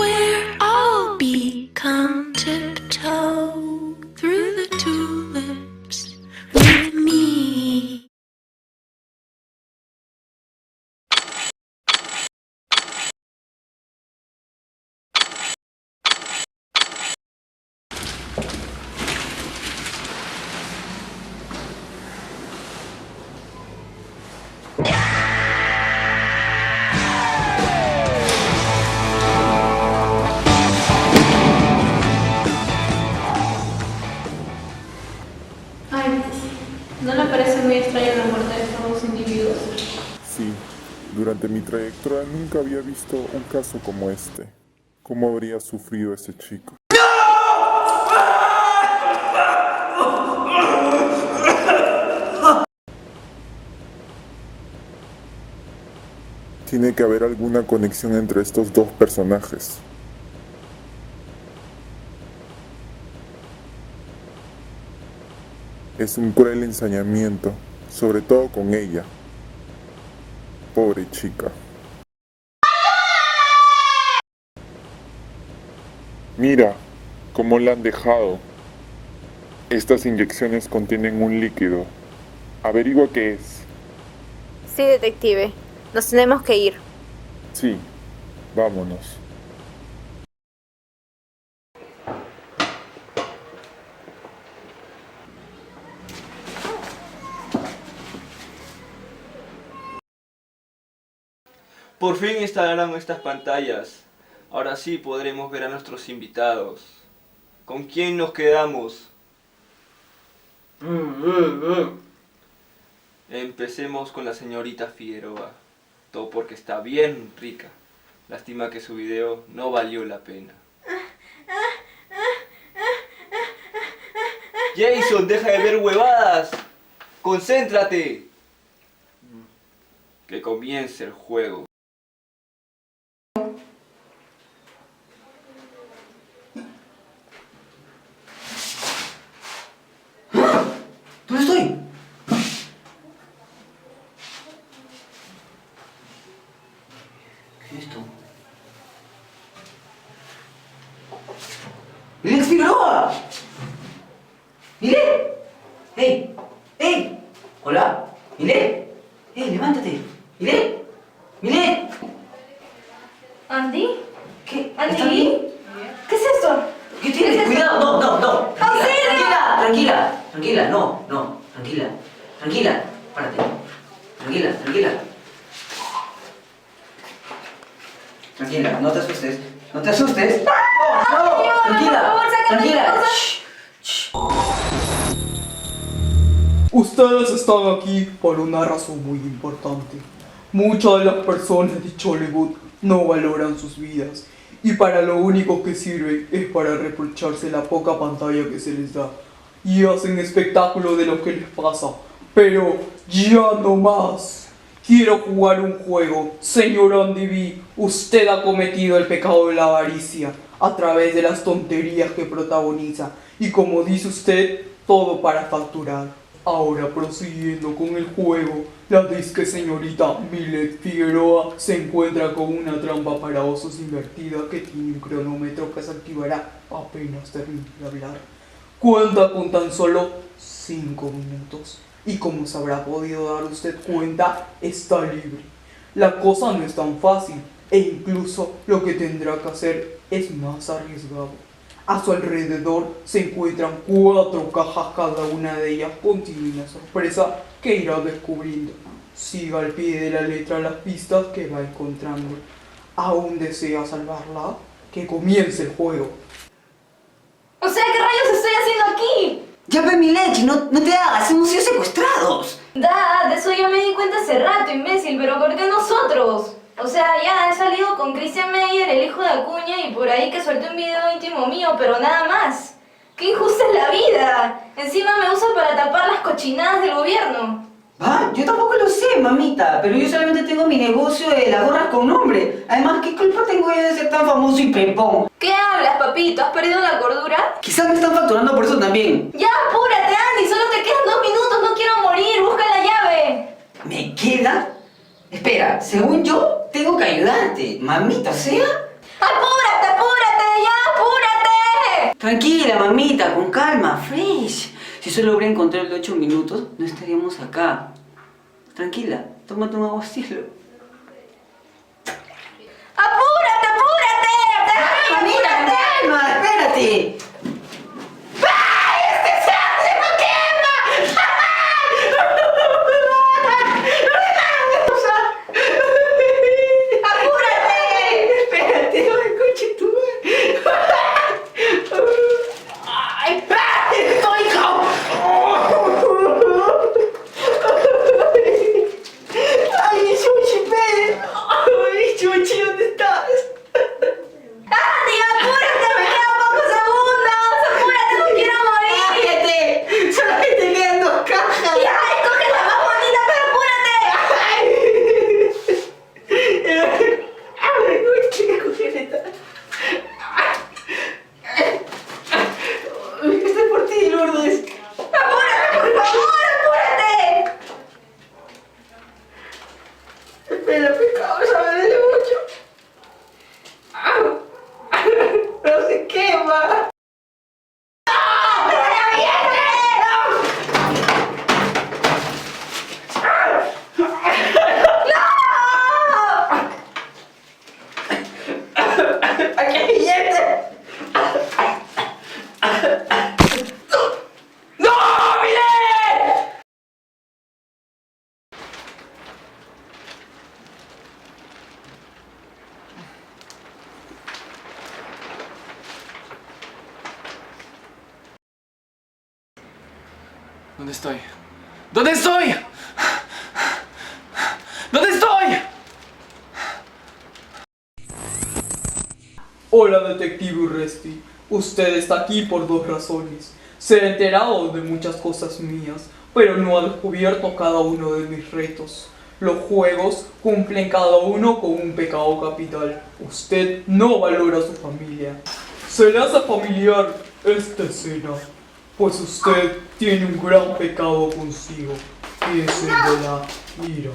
where I'll be. Come tiptoe through the tulips with me. Ay, ¿no le parece muy extraña la muerte de estos dos individuos? Sí, durante mi trayectoria nunca había visto un caso como este. ¿Cómo habría sufrido ese chico? Tiene que haber alguna conexión entre estos dos personajes. Es un cruel ensañamiento, sobre todo con ella. Pobre chica. Mira cómo la han dejado. Estas inyecciones contienen un líquido. Averigua qué es. Sí, detective. Nos tenemos que ir. Sí, vámonos. Por fin instalaron estas pantallas. Ahora sí podremos ver a nuestros invitados. ¿Con quién nos quedamos? Empecemos con la señorita Figueroa. Todo porque está bien rica. Lástima que su video no valió la pena. Jason, deja de ver huevadas. ¡Concéntrate! Que comience el juego. ¿Dónde estoy? ¿Qué es esto? ¡Milex Figueroa! ¡Mile! ¡Ey! ¡Ey! ¿Hola? ¿Mile? ¡Ey, levántate! ¿Mile? ¿Mile? ¿Andy? ¿Qué? ¿Andy? ¿Estás bien? ¿Qué es esto? ¿Qué tienes? ¿Qué es Cuidado, esto? no. ¡Auxilio! Tranquila, no. Tranquila, párate. Tranquila. Tranquila, no te asustes. No, Ayuda, tranquila. por favor, sácame Tranquila. las cosas. Shh. Ustedes están aquí por una razón muy importante. Muchas de las personas de Chollywood no valoran sus vidas y para lo único que sirven es para reprocharse la poca pantalla que se les da y hacen espectáculo de lo que les pasa. Pero ya no más. Quiero jugar un juego. Señor Andy B, usted ha cometido el pecado de la avaricia a través de las tonterías que protagoniza y como dice usted, todo para facturar. Ahora prosiguiendo con el juego, la disque señorita Milet Figueroa se encuentra con una trampa para osos invertida que tiene un cronómetro que se activará apenas termine de hablar. Cuenta con tan solo 5 minutos y como se habrá podido dar usted cuenta, está libre. La cosa no es tan fácil e incluso lo que tendrá que hacer es más arriesgado. A su alrededor se encuentran 4 cajas, cada una de ellas contiene una sorpresa que irá descubriendo. Siga al pie de la letra las pistas que va encontrando. ¿Aún desea salvarla? Que comience el juego. O sea, ¿qué rayos estoy haciendo aquí? Ya ve mi leche, no te hagas, hemos sido secuestrados. De eso ya me di cuenta hace rato, imbécil, pero ¿por qué nosotros? O sea, ya he salido con Christian Meyer, el hijo de Acuña, y por ahí que suelte un video íntimo mío, pero nada más. ¡Qué injusta es la vida! Encima me usa para tapar las cochinadas del gobierno. Ah, yo tampoco lo sé, mamita, pero yo solamente tengo mi negocio de las gorras con nombre. Además, ¿qué culpa tengo yo de ser tan famoso y pepón? ¿Qué hablas, papito? ¿Has perdido la cordura? Quizás me están facturando por eso también. Ya, apúrate, Andy, solo te quedan 2 minutos, no quiero morir, busca la llave. ¿Me queda? Espera, según yo, tengo que ayudarte, mamita, o sea. ¡Apúrate, Tranquila, mamita, con calma, fresh. Si solo hubiera encontrado el de 8 minutos, no estaríamos acá. Tranquila, tómate un aguastilo. ¡Apúrate, apúrate! Mamita, con calma, espérate. ¿Dónde estoy? ¿Dónde estoy? ¿Dónde estoy? Hola, detective Urresti. Usted está aquí por 2 razones. Se ha enterado de muchas cosas mías, pero no ha descubierto cada uno de mis retos. Los juegos cumplen cada uno con un pecado capital. Usted no valora a su familia. Se le hace familiar esta escena, pues usted tiene un gran pecado consigo, que es el de la ira.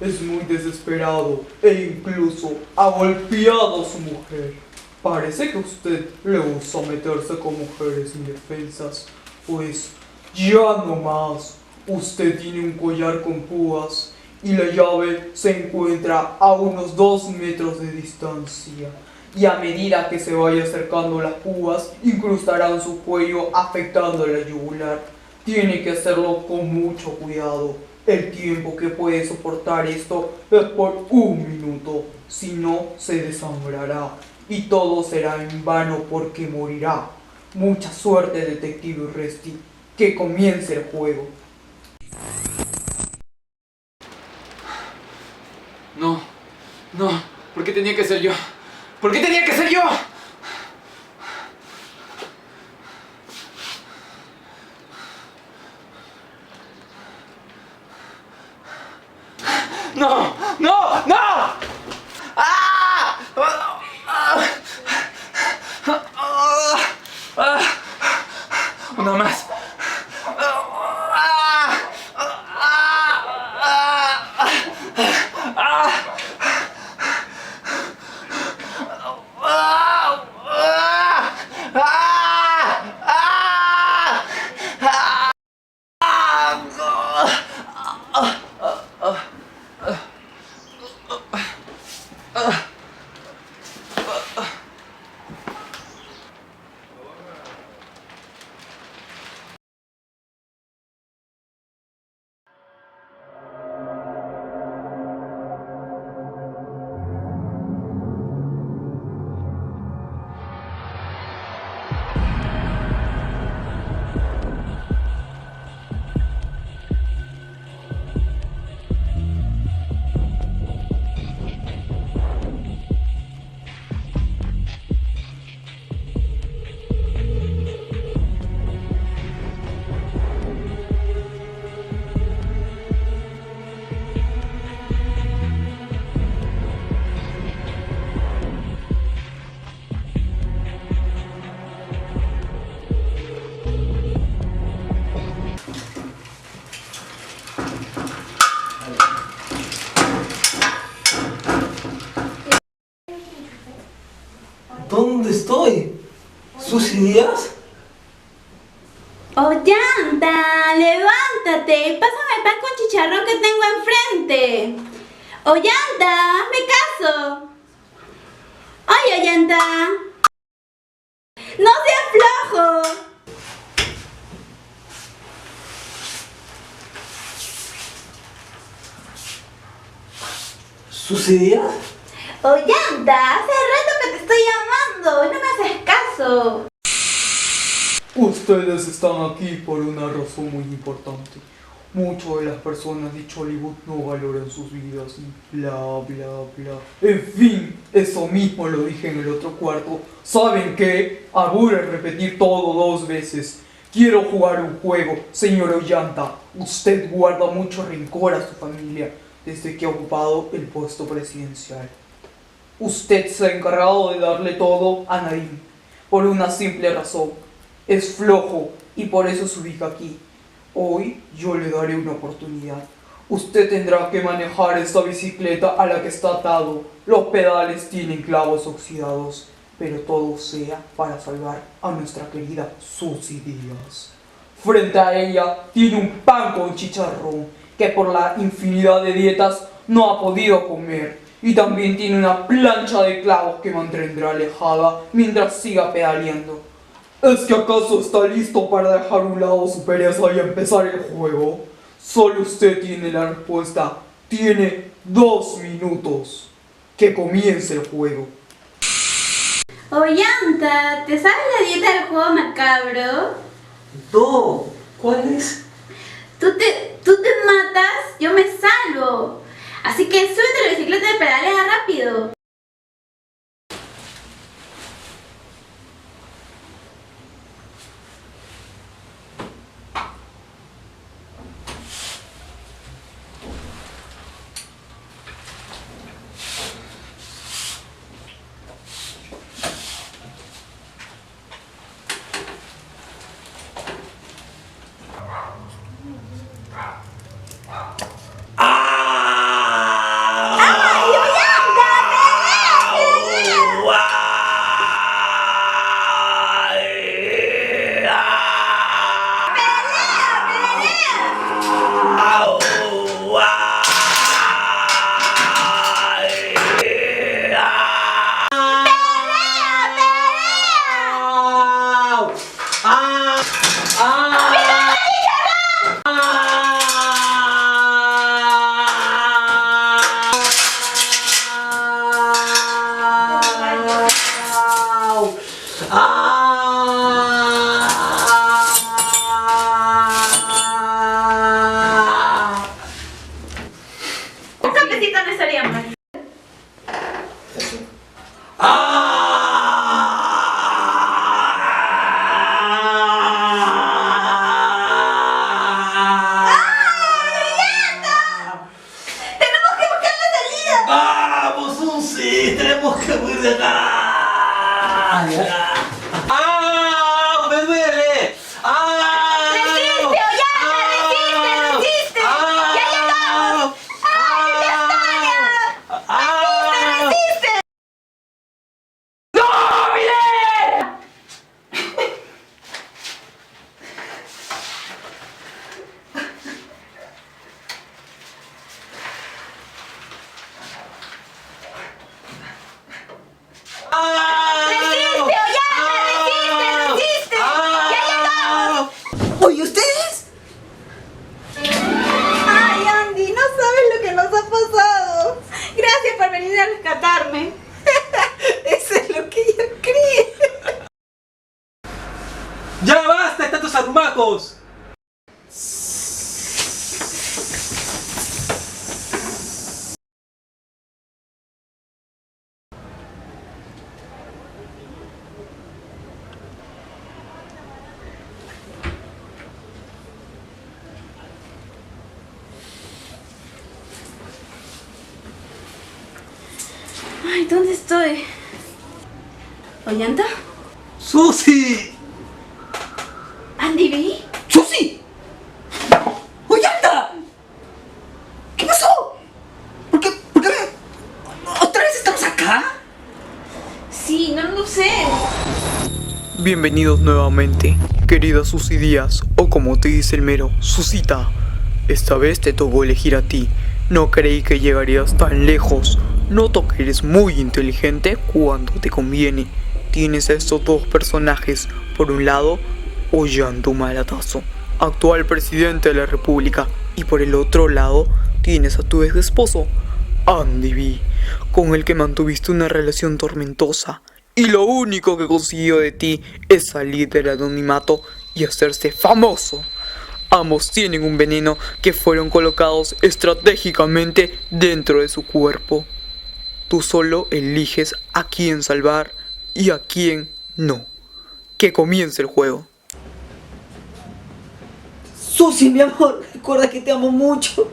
Es muy desesperado e incluso ha golpeado a su mujer. Parece que a usted le gusta meterse con mujeres indefensas, pues ya no más. Usted tiene un collar con púas y la llave se encuentra a unos 2 metros de distancia. Y a medida que se vaya acercando las púas, incrustarán su cuello afectando la yugular. Tiene que hacerlo con mucho cuidado. El tiempo que puede soportar esto es por 1 minuto, si no se desangrará y todo será en vano porque morirá. Mucha suerte, detective Urresti. Que comience el juego. No, no, ¿por qué tenía que ser yo? ¿Por qué tenía que ser yo? ¡No! ¡No! ¡No! ¡Ah! Una más. ¿Dónde estoy? ¿Susy Díaz? Ollanta, levántate y pásame el pan con chicharrón que tengo enfrente. Ollanta, hazme caso. Ay, Ollanta. No seas flojo. ¿Susy Díaz? Ollanta, hace rato que te estoy llamando y no me haces caso. Ustedes están aquí por una razón muy importante. Muchas de las personas de Chollywood no valoran sus vidas y bla bla bla. En fin, eso mismo lo dije en el otro cuarto. ¿Saben qué? Aburre repetir todo 2 veces. Quiero jugar un juego, señor Ollanta. Usted guarda mucho rencor a su familia desde que ha ocupado el puesto presidencial. Usted se ha encargado de darle todo a Nadine por una simple razón. Es flojo y por eso se ubica aquí. Hoy yo le daré una oportunidad. Usted tendrá que manejar esta bicicleta a la que está atado. Los pedales tienen clavos oxidados, pero todo sea para salvar a nuestra querida Susy Díaz. Frente a ella tiene un pan con chicharrón que por la infinidad de dietas no ha podido comer. Y también tiene una plancha de clavos que mantendrá alejada mientras siga pedaleando. ¿Es que acaso está listo para dejar a un lado su pereza y empezar el juego? Solo usted tiene la respuesta. Tiene 2 minutos. Que comience el juego. Ollanta, ¿te sabes la dieta del juego macabro? No. ¿Cuál es? Tú te matas, yo me salvo. Así que súbete a la bicicleta y pedalea rápido. Un cafecito no estaría mal. ¡Vamos, Susy! ¡Tenemos que huir de acá! ¡Ah! ¡Me duele! ¡Ah! ¡Resiste, Ollanta! ¡Resiste! ¡Ya llegamos! ¡Ay, España! ¡Resiste! ¡No, mire! ¡Resiste, Ollanta! ¡Resiste! ¡Ya llegamos! Oye, ¿ustedes? Ay, Andy, no sabes lo que nos ha pasado. Gracias por venir a rescatarme. Eso es lo que yo creí. ¡Ya basta de tantos arrumacos! Ay, ¿dónde estoy? ¿Ollanta? ¡Susy! ¿Andy B? ¡Susy! ¡Ollanta! ¿Qué pasó? ¿Por qué otra vez estamos acá? Sí, no lo sé. Bienvenidos nuevamente, querida Susy Díaz, o como te dice el mero, Susita. Esta vez te tocó elegir a ti. No creí que llegarías tan lejos. Noto que eres muy inteligente cuando te conviene. Tienes a estos dos personajes. Por un lado, Ollanta, actual presidente de la República. Y por el otro lado, tienes a tu ex esposo, Andy B, con el que mantuviste una relación tormentosa. Y lo único que consiguió de ti es salir del anonimato y hacerse famoso. Ambos tienen un veneno que fueron colocados estratégicamente dentro de su cuerpo. Tú solo eliges a quién salvar y a quién no. Que comience el juego. Susy, mi amor, recuerda que te amo mucho.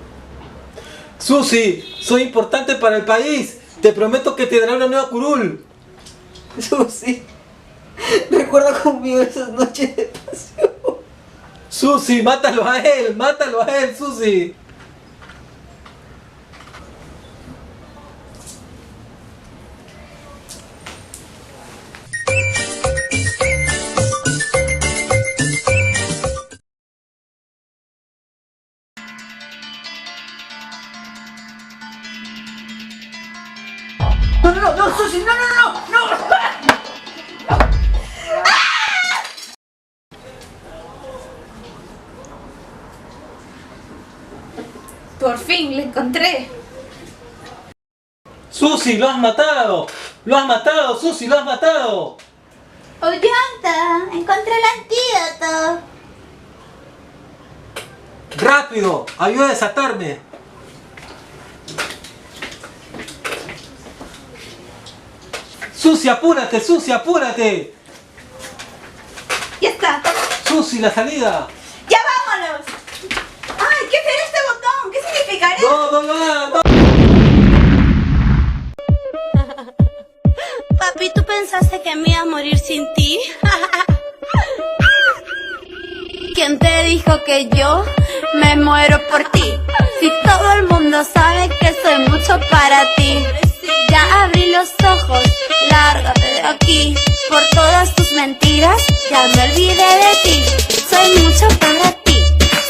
Susy, soy importante para el país. Te prometo que te daré una nueva curul. Susy, recuerda conmigo esas noches de pasión. Susy, mátalo a él, Susy. No, Susy, no. Por fin, le encontré. Susy, lo has matado, Susy, lo has matado. Ollanta, encontré el antídoto. Rápido, ayuda a desatarme. Susy, apúrate, Ya está. Susy, la salida. ¡Ya vámonos! ¡Ay, qué será este botón! ¿Qué significará? No. Papi, ¿tú pensaste que me iba a morir sin ti? ¿Quién te dijo que yo me muero por ti? Si todo el mundo sabe que soy mucho para ti. Ya abrí los ojos, lárgate de aquí. Por todas tus mentiras, ya me olvidé de ti. Soy mucho para ti,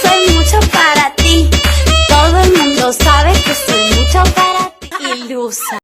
soy mucho para ti. Todo el mundo sabe que soy mucho para ti. Ilusa.